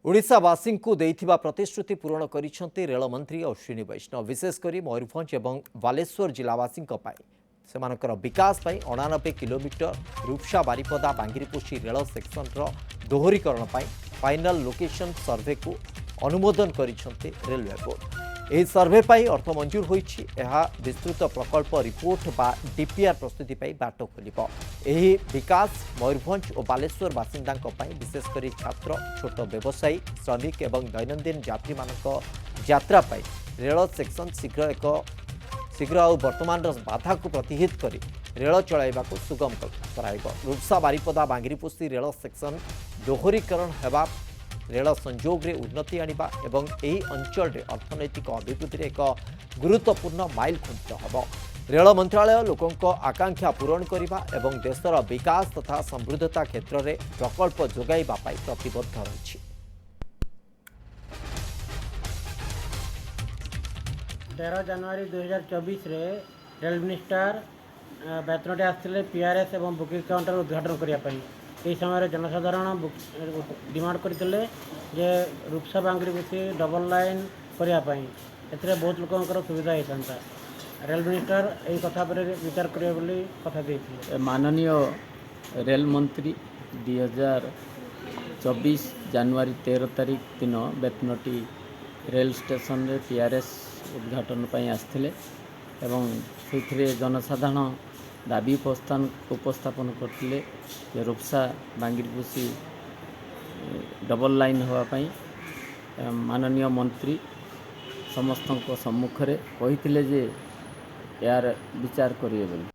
ओडिशावासी को देइथिबा प्रतिश्रुति पूरण करिसेंति रेल मंत्री अश्विनी वैष्णव विशेषकर मयूरभंज और बालेश्वर जिलावासी सेमानकर विकास पाई 89 kilometre Rupsa Baripada Bangiriposi rail section दोहरीकरण फाइनल लोकेशन सर्वे को अनुमोदन करिसेंति रेलवे बोर्ड। यह सर्वे पाई अर्थ मंजूर होईछि। यह विस्तृत प्रकल्प रिपोर्ट बा डीपीआर प्रस्तुति पाई बाट खोलिबो। यही विकास मयूरभंज और बालेश्वर बासिंदांक पाई विशेषकर छात्र छोट व्यवसायी श्रमिक एवं दैनंदिन यात्री मानक यात्रा पाई रेल सेक्शन शीघ्र और वर्तमान बाधा को प्रतिहित करी रेल चलाइबा को सुगम कराइबो। रूपसा बारिपदा बांगिरीपोशी रेल सेक्शन दोहरीकरण हेबा रेल संजोग रे उन्नति आनिबा एवं एही अंचल रे अर्थनैतिक अभिवृद्धि रे एक गुरुत्वपूर्ण माइल खुंट हबो। रेल मंत्रालय लोकंक आकांक्षा पूरण करिबा एवं देशर विकास तथा समृद्धता क्षेत्र रे प्रकल्प जोगाइबा पाई प्रतिबद्ध रहिछि। 13 जनवरी 2024 रे रेल मिनिस्टर बेतनटे आसते पीआरएस और बुकिंग काउंटर उद्घाटन करने यही समय जनसाधारण डिमांड करते जे रूपसा बांगिरीपोशी डबल लाइन करने ए बहुत लोकर सुविधा होता। रेल मिनिस्टर यही कथा पर विचार करेंगे कथा देते। माननीय रेल मंत्री 2024 जनवरी 13 तारीख दिन बेतनटी रेल स्टेशन रे पीआरएस उद्घाटन आसते एवं से जनसाधारण दाबी उपस्थापन करते रूपसा बांगिरीपोशी डबल लाइन होगापाई माननीय मंत्री समस्त सम्मुख में कही यार विचार करिए।